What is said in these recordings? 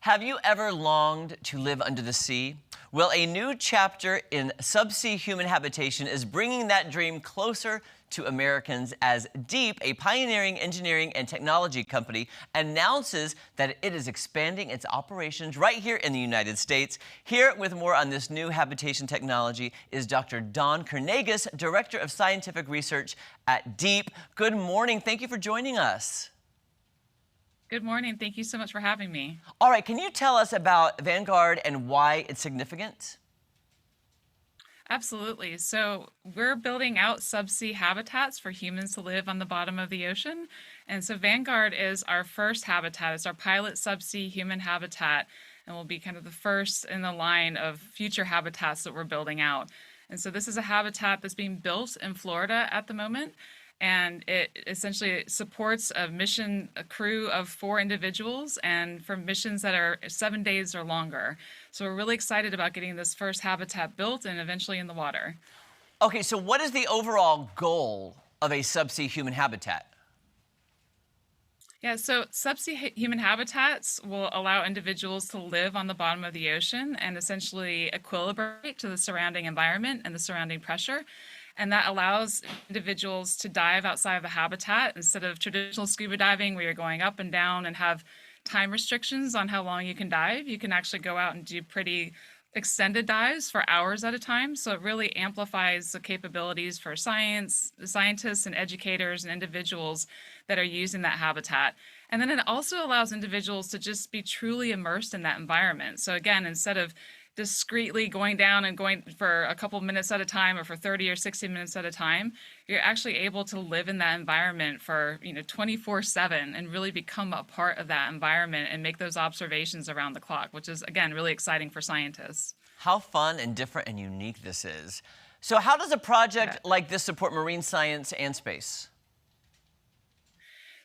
Have you ever longed to live under the sea? Well, a new chapter in subsea human habitation is bringing that dream closer to Americans as Deep, a pioneering engineering and technology company, announces that it is expanding its operations right here in the United States. Here with more on this new habitation technology is Dr. Don Kernagis, Director of Scientific Research at Deep. Good morning. Thank you for joining us. Good morning. Thank you so much for having me. All right, can you tell us about Vanguard and why it's significant? Absolutely. So, we're building out subsea habitats for humans to live on the bottom of the ocean. And so, Vanguard is our first habitat. It's our pilot subsea human habitat, and will be kind of the first in the line of future habitats that we're building out. And so, this is a habitat that's being built in Florida at the moment. And it essentially supports a crew of 4 individuals, and for missions that are 7 days or longer. So we're really excited about getting this first habitat built and eventually in the water. Okay, so what is the overall goal of a subsea human habitat? Yeah, so human habitats will allow individuals to live on the bottom of the ocean and essentially equilibrate to the surrounding environment and the surrounding pressure. And that allows individuals to dive outside of the habitat instead of traditional scuba diving where you're going up and down and have time restrictions on how long you can dive. You can actually go out and do pretty extended dives for hours at a time. So it really amplifies the capabilities for scientists and educators and individuals that are using that habitat. And then it also allows individuals to just be truly immersed in that environment. So again, instead of discreetly going down and going for a couple minutes at a time or for 30 or 60 minutes at a time, you're actually able to live in that environment for 24/7 and really become a part of that environment and make those observations around the clock, which is again really exciting for scientists. How fun and different and unique this is. So how does a project like this support marine science and space?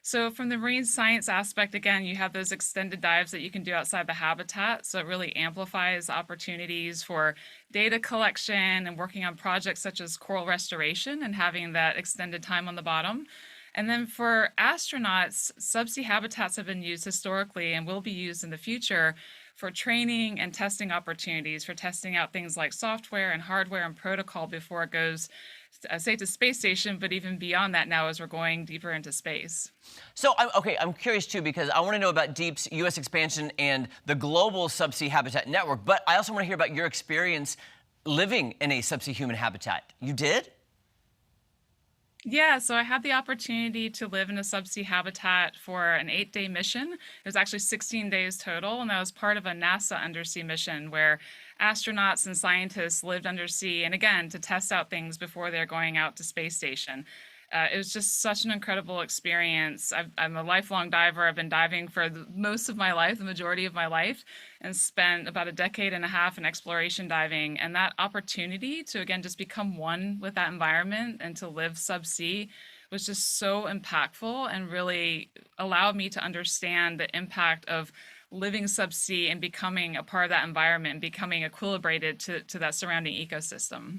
So from the marine science aspect, again, you have those extended dives that you can do outside the habitat. So it really amplifies opportunities for data collection and working on projects such as coral restoration and having that extended time on the bottom. And then for astronauts, subsea habitats have been used historically and will be used in the future for training and testing opportunities, for testing out things like software and hardware and protocol before it goes, say, to space station, but even beyond that now as we're going deeper into space. So, I'm curious too, because I want to know about Deep's U.S. expansion and the global subsea habitat network, but I also want to hear about your experience living in a subsea human habitat. You did? Yeah, so I had the opportunity to live in a subsea habitat for an 8-day mission. It was actually 16 days total, and that was part of a NASA undersea mission where astronauts and scientists lived undersea, and again, to test out things before they're going out to space station. It was just such an incredible experience. I'm a lifelong diver. I've been diving for most of my life, the majority of my life, and spent about a decade and a half in exploration diving. And that opportunity to, again, just become one with that environment and to live subsea was just so impactful and really allowed me to understand the impact of living subsea and becoming a part of that environment and becoming equilibrated to that surrounding ecosystem.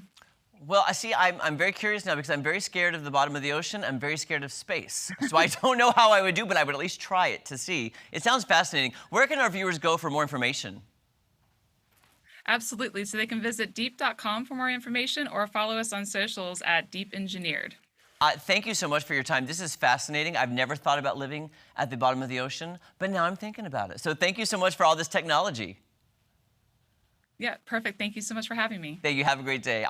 Well, I see, I'm very curious now because I'm very scared of the bottom of the ocean. I'm very scared of space. So I don't know how I would do, but I would at least try it to see. It sounds fascinating. Where can our viewers go for more information? Absolutely. So they can visit deep.com for more information or follow us on socials at Deep Engineered. Thank you so much for your time. This is fascinating. I've never thought about living at the bottom of the ocean, but now I'm thinking about it. So thank you so much for all this technology. Yeah, perfect. Thank you so much for having me. Thank you. Have a great day.